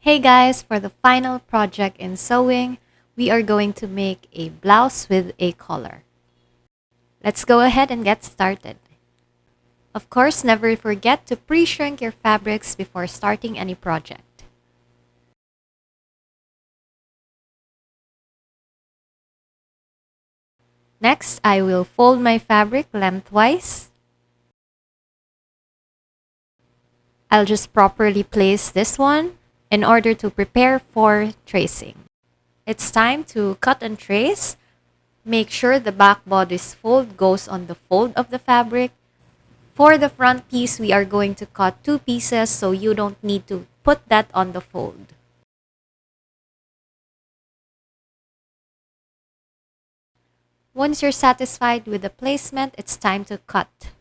Hey guys, for the final project in sewing, we are going to make a blouse with a collar. Let's go ahead and get started. Of course, never forget to pre-shrink your fabrics before starting any project. Next, I will fold my fabric lengthwise. I'll just properly place this one in order to prepare for tracing. It's time to cut and trace. Make sure the back bodice fold goes on the fold of the fabric. For the front piece, we are going to cut two pieces so you don't need to put that on the fold. Once you're satisfied with the placement, it's time to cut.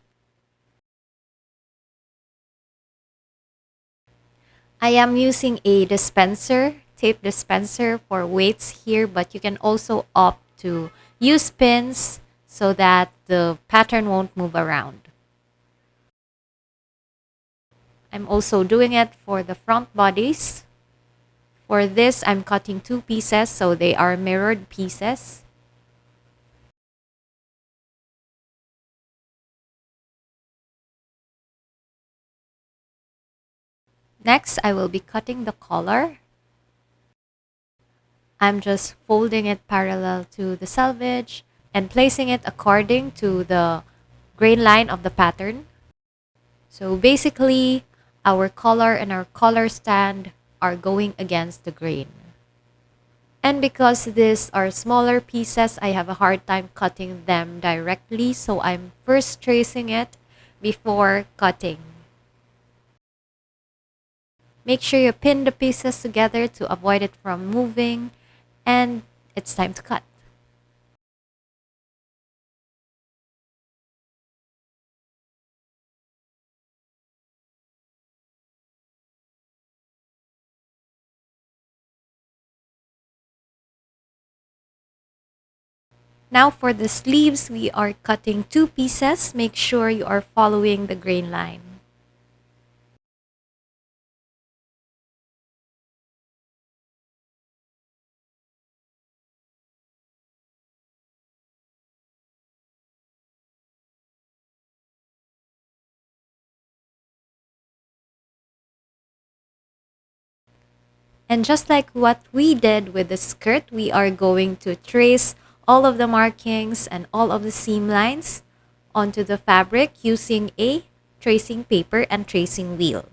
I am using a tape dispenser for weights here, but you can also opt to use pins so that the pattern won't move around. I'm also doing it for the front bodies. For this, I'm cutting two pieces so they are mirrored pieces. Next, I will be cutting the collar. I'm just folding it parallel to the selvage and placing it according to the grain line of the pattern. So basically, our collar and our collar stand are going against the grain. And because these are smaller pieces, I have a hard time cutting them directly. So I'm first tracing it before cutting. Make sure you pin the pieces together to avoid it from moving. And it's time to cut. Now for the sleeves, we are cutting two pieces. Make sure you are following the grain line. And just like what we did with the skirt, we are going to trace all of the markings and all of the seam lines onto the fabric using a tracing paper and tracing wheel.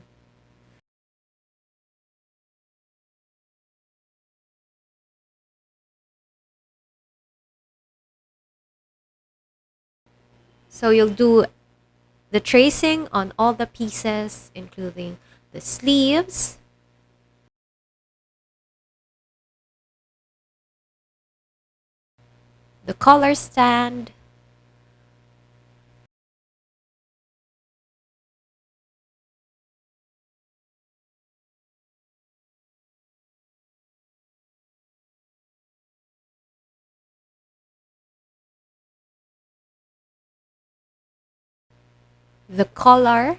So you'll do the tracing on all the pieces, including the sleeves, the collar stand, the collar,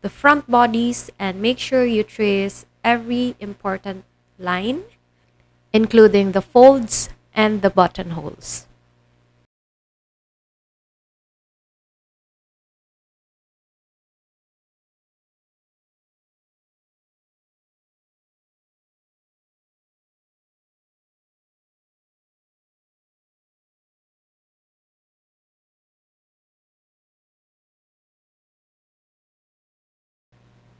the front bodies, and make sure you trace every important line, including the folds and the buttonholes.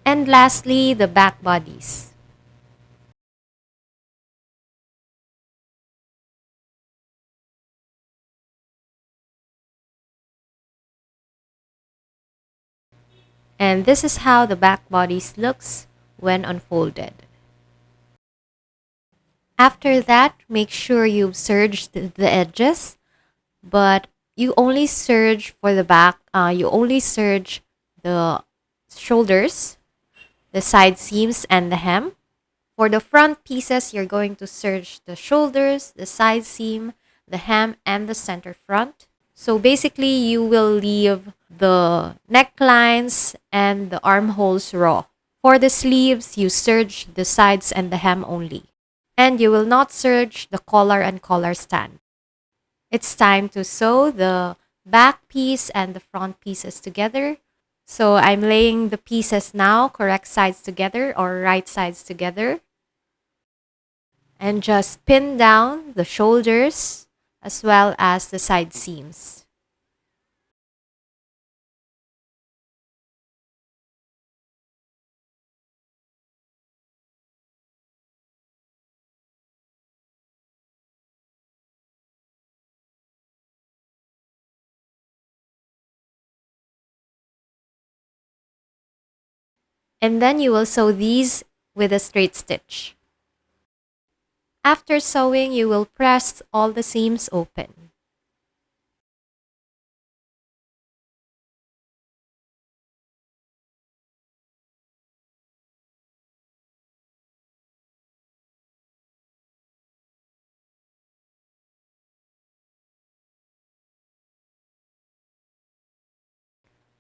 And lastly, the back bodies. And this is how the back bodies looks when unfolded. After that, make sure you've serged the edges, but you only serge for the back, you only serge the shoulders, the side seams, and the hem. For the front pieces, you're going to serge the shoulders, the side seam, the hem, and the center front. So basically, you will leave the necklines and the armholes raw. For the sleeves, you serge the sides and the hem only. And you will not serge the collar and collar stand. It's time to sew the back piece and the front pieces together. So I'm laying the pieces now, correct sides together or right sides together. And just pin down the shoulders as well as the side seams. And then you will sew these with a straight stitch. After sewing, you will press all the seams open.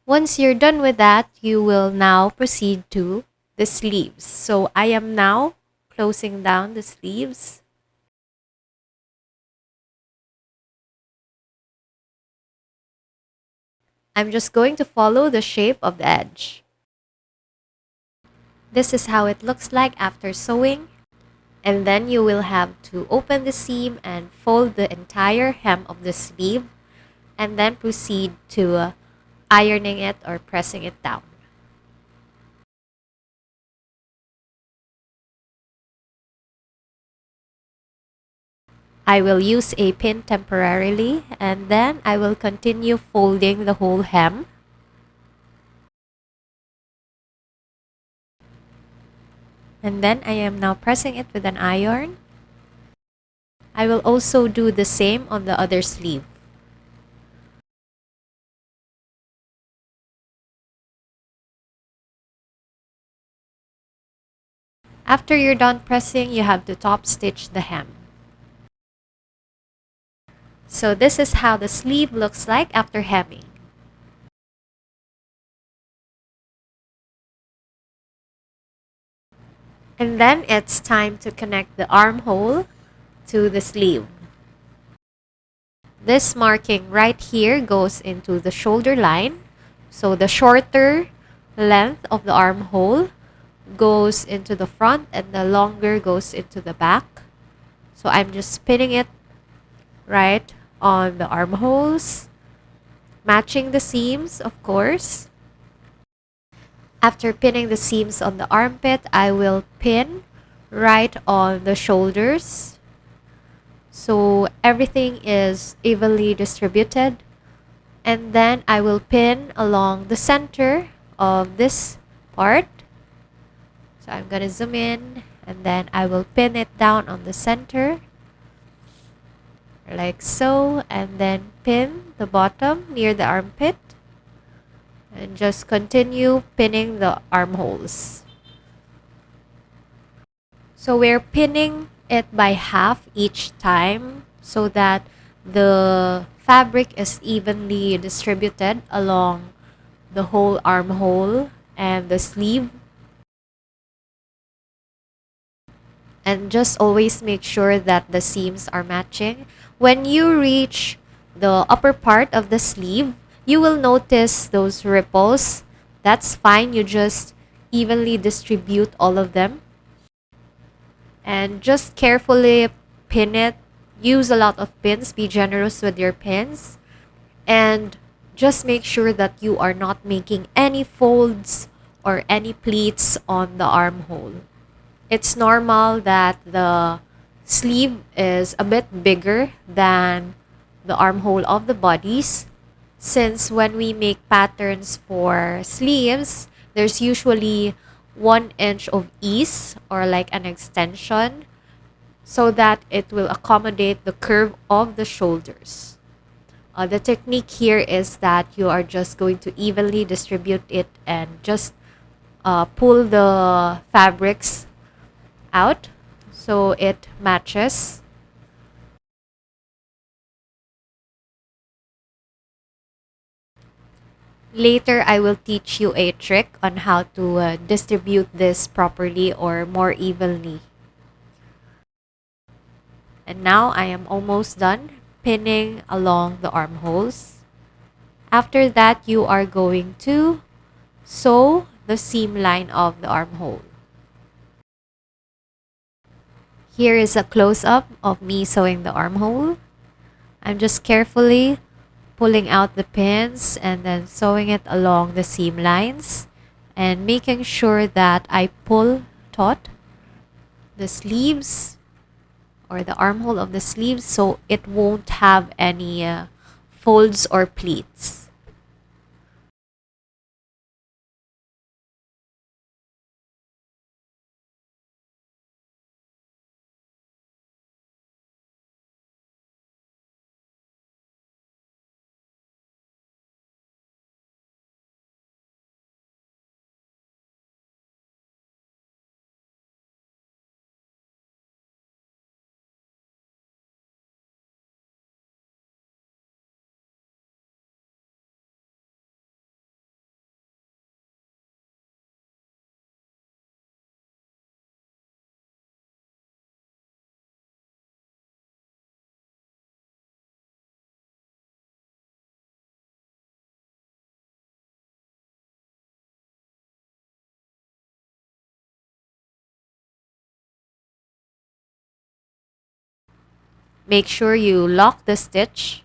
Once you're done with that, you will now proceed to the sleeves. So I am now closing down the sleeves. I'm just going to follow the shape of the edge. This is how it looks like after sewing. And then you will have to open the seam and fold the entire hem of the sleeve and then proceed to ironing it or pressing it down. I will use a pin temporarily and then I will continue folding the whole hem. And then I am now pressing it with an iron. I will also do the same on the other sleeve. After you're done pressing, you have to top stitch the hem. So this is how the sleeve looks like after hemming. And then it's time to connect the armhole to the sleeve. This marking right here goes into the shoulder line. So the shorter length of the armhole goes into the front and the longer goes into the back. So I'm just pinning it right on the armholes, matching the seams, of course. After pinning the seams on the armpit, I will pin right on the shoulders. So everything is evenly distributed. And then I will pin along the center of this part. So I'm going to zoom in and then I will pin it down on the center like so, and then pin the bottom near the armpit and just continue pinning the armholes. So we're pinning it by half each time so that the fabric is evenly distributed along the whole armhole and the sleeve. And just always make sure that the seams are matching. When you reach the upper part of the sleeve, you will notice those ripples. That's fine. You just evenly distribute all of them. And just carefully pin it. Use a lot of pins. Be generous with your pins. And just make sure that you are not making any folds or any pleats on the armhole. It's normal that the sleeve is a bit bigger than the armhole of the bodies, since when we make patterns for sleeves, there's usually 1 inch of ease or like an extension so that it will accommodate the curve of the shoulders. The technique here is that you are just going to evenly distribute it and just pull the fabrics out so it matches. Later, I will teach you a trick on how to distribute this properly or more evenly. And now I am almost done pinning along the armholes. After that, you are going to sew the seam line of the armhole. Here is a close-up of me sewing the armhole. I'm just carefully pulling out the pins and then sewing it along the seam lines and making sure that I pull taut the sleeves or the armhole of the sleeves so it won't have any folds or pleats. Make sure you lock the stitch.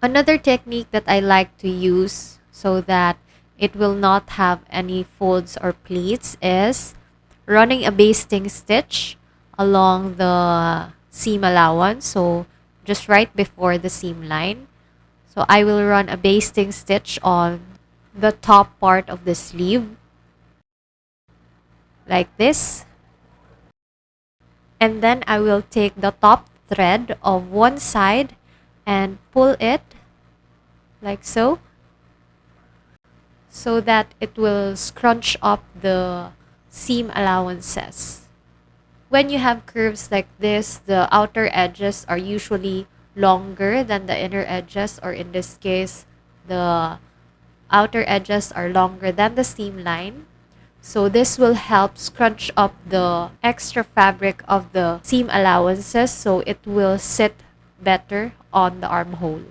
Another technique that I like to use so that it will not have any folds or pleats is running a basting stitch along the seam allowance. So just right before the seam line. So I will run a basting stitch on the top part of the sleeve like this. And then I will take the top thread of one side and pull it like so that it will scrunch up the seam allowances. When you have curves like this, the outer edges are usually longer than the inner edges, or in this case, the outer edges are longer than the seam line. So this will help scrunch up the extra fabric of the seam allowances so it will sit better on the armhole.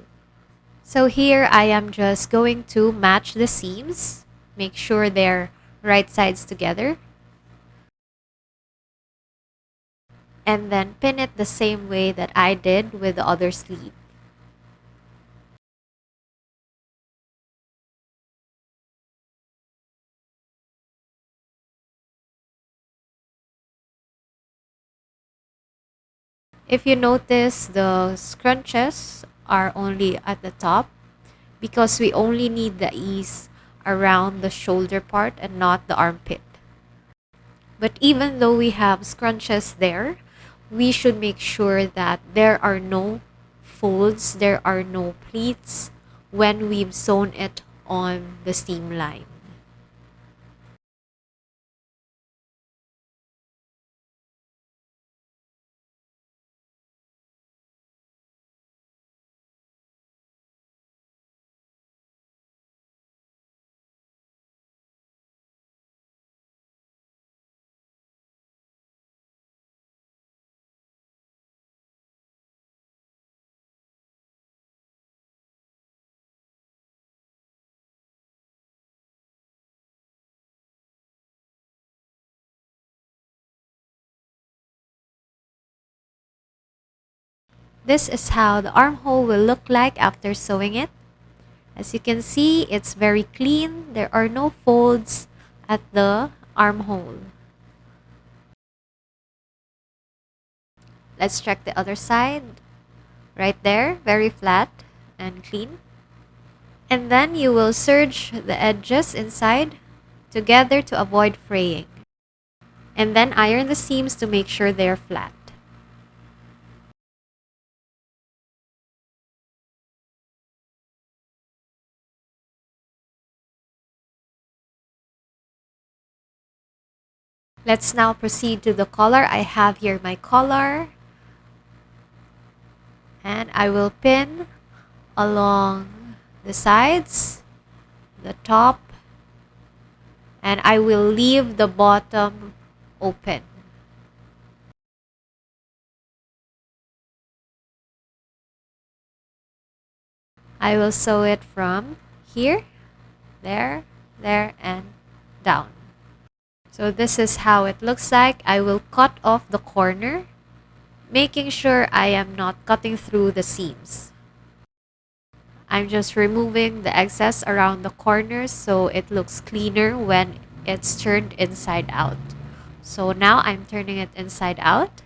So here I am just going to match the seams. Make sure they're right sides together. And then pin it the same way that I did with the other sleeve. If you notice, the scrunches are only at the top because we only need the ease around the shoulder part and not the armpit. But even though we have scrunches there, we should make sure that there are no folds, there are no pleats when we've sewn it on the seam line. This is how the armhole will look like after sewing it. As you can see, it's very clean. There are no folds at the armhole. Let's check the other side. Right there, very flat and clean. And then you will serge the edges inside together to avoid fraying. And then iron the seams to make sure they're flat. Let's now proceed to the collar. I have here my collar, and I will pin along the sides, the top, and I will leave the bottom open. I will sew it from here, there, there, and down. So this is how it looks like. I will cut off the corner, making sure I am not cutting through the seams. I'm just removing the excess around the corners so it looks cleaner when it's turned inside out. So now I'm turning it inside out.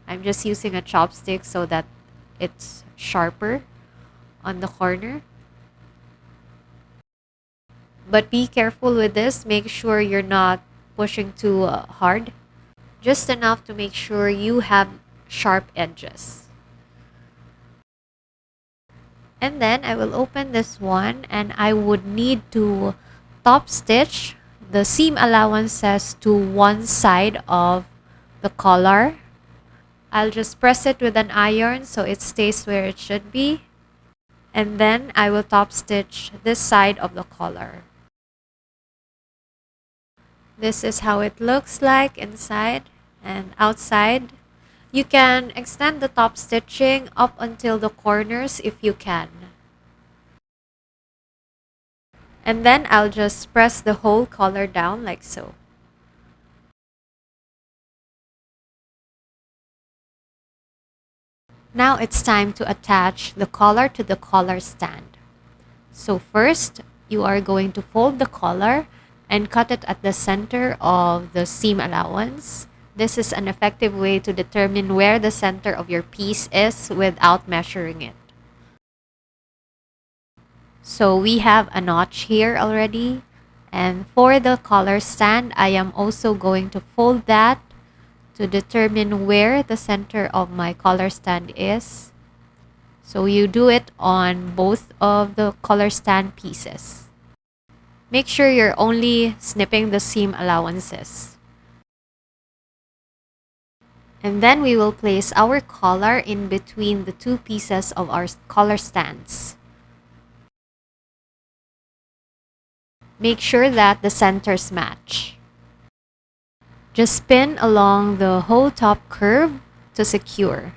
I'm just using a chopstick so that it's sharper on the corner. But be careful with this. Make sure you're not pushing too hard. Just enough to make sure you have sharp edges. And then I will open this one, and I would need to top stitch the seam allowances to one side of the collar. I'll just press it with an iron so it stays where it should be. And then I will top stitch this side of the collar. This is how it looks like inside and outside. You can extend the top stitching up until the corners if you can. And then I'll just press the whole collar down like so. Now it's time to attach the collar to the collar stand. So first, you are going to fold the collar and cut it at the center of the seam allowance. This is an effective way to determine where the center of your piece is without measuring it. So we have a notch here already. And for the collar stand, I am also going to fold that to determine where the center of my collar stand is. So you do it on both of the collar stand pieces. Make sure you're only snipping the seam allowances. And then we will place our collar in between the two pieces of our collar stands. Make sure that the centers match. Just pin along the whole top curve to secure.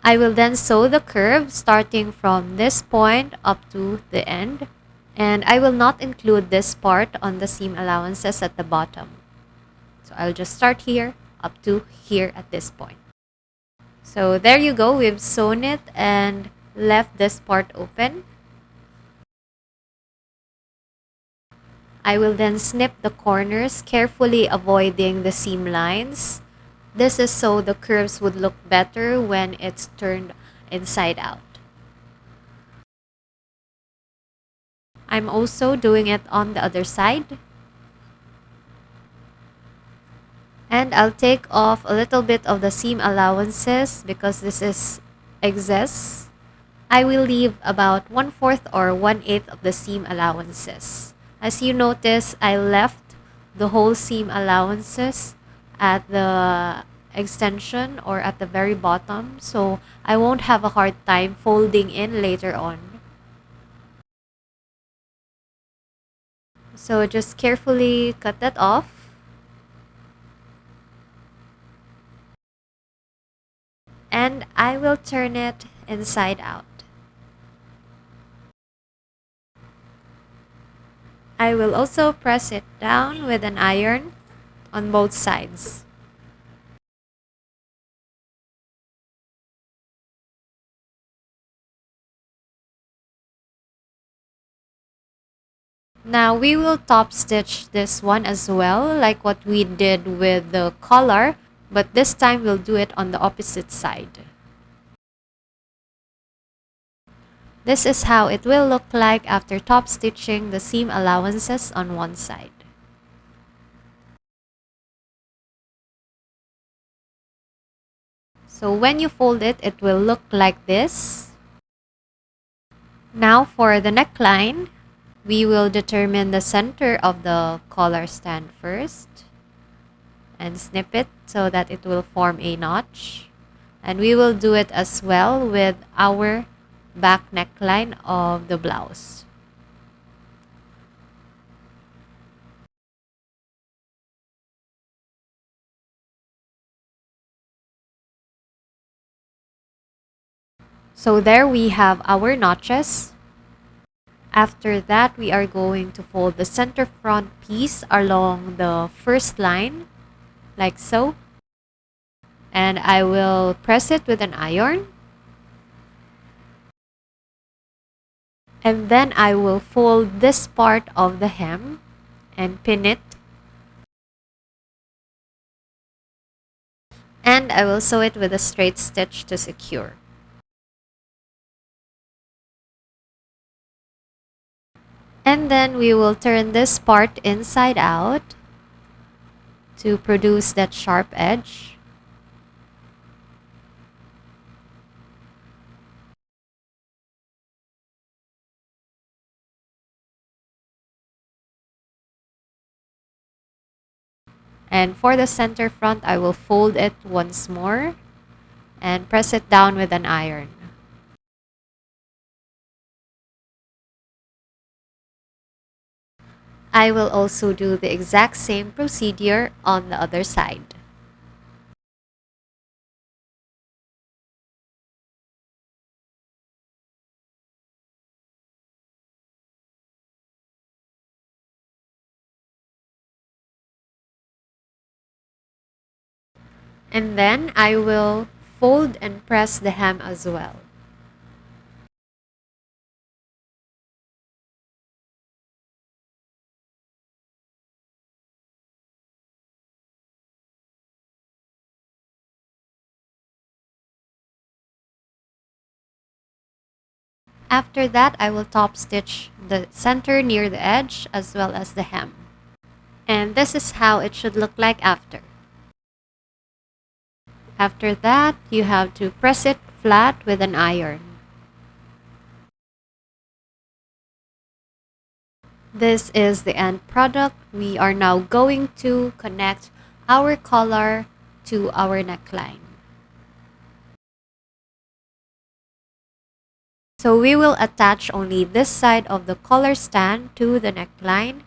I will then sew the curve starting from this point up to the end. And I will not include this part on the seam allowances at the bottom. So I'll just start here up to here at this point. So there you go, we've sewn it and left this part open. I will then snip the corners, carefully avoiding the seam lines. This is so the curves would look better when it's turned inside out. I'm also doing it on the other side. And I'll take off a little bit of the seam allowances because this is excess. I will leave about 1/4 or 1/8 of the seam allowances. As you notice, I left the whole seam allowances at the extension or at the very bottom, so I won't have a hard time folding in later on. So just carefully cut that off. And I will turn it inside out. I will also press it down with an iron on both sides. Now we will top stitch this one as well, like what we did with the collar, but this time we'll do it on the opposite side. This is how it will look like after top stitching the seam allowances on one side. So when you fold it, it will look like this. Now for the neckline, we will determine the center of the collar stand first and snip it so that it will form a notch. And we will do it as well with our back neckline of the blouse. So there we have our notches. After that, we are going to fold the center front piece along the first line, like so. And I will press it with an iron. And then I will fold this part of the hem and pin it. And I will sew it with a straight stitch to secure. And then we will turn this part inside out to produce that sharp edge. And for the center front, I will fold it once more and press it down with an iron. I will also do the exact same procedure on the other side. And then I will fold and press the hem as well. After that, I will top stitch the center near the edge as well as the hem. And this is how it should look like after. After that, you have to press it flat with an iron. This is the end product. We are now going to connect our collar to our neckline. So we will attach only this side of the collar stand to the neckline,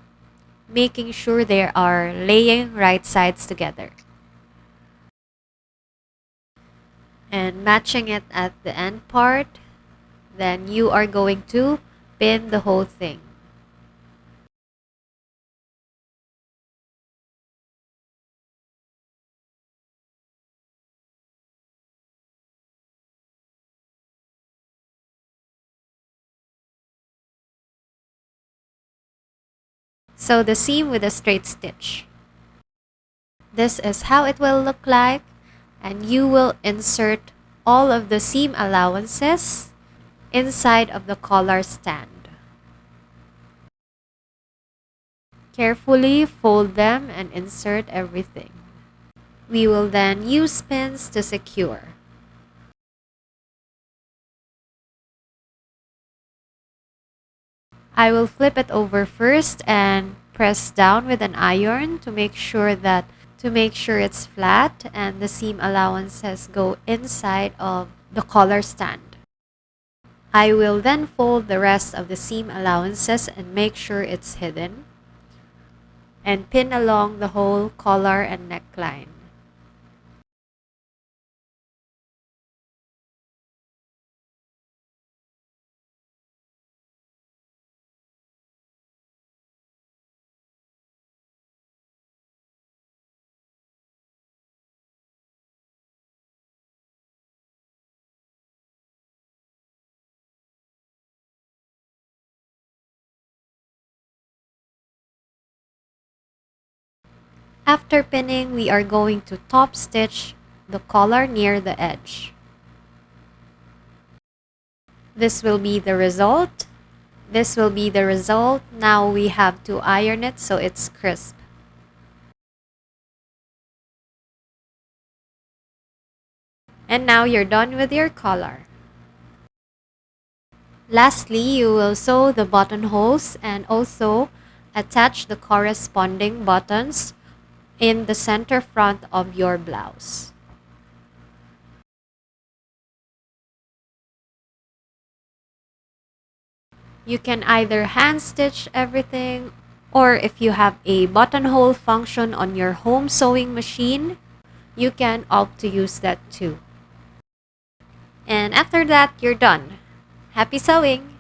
making sure they are laying right sides together. And matching it at the end part, then you are going to pin the whole thing. So the seam with a straight stitch. This is how it will look like, and you will insert all of the seam allowances inside of the collar stand. Carefully fold them and insert everything. We will then use pins to secure. I will flip it over first and press down with an iron to make sure it's flat and the seam allowances go inside of the collar stand. I will then fold the rest of the seam allowances and make sure it's hidden and pin along the whole collar and neckline. After pinning, we are going to top stitch the collar near the edge. This will be the result. This will be the result. Now we have to iron it so it's crisp. And now you're done with your collar. Lastly, you will sew the buttonholes and also attach the corresponding buttons in the center front of your blouse. You can either hand stitch everything, or if you have a buttonhole function on your home sewing machine, you can opt to use that too. And after that, you're done. Happy sewing!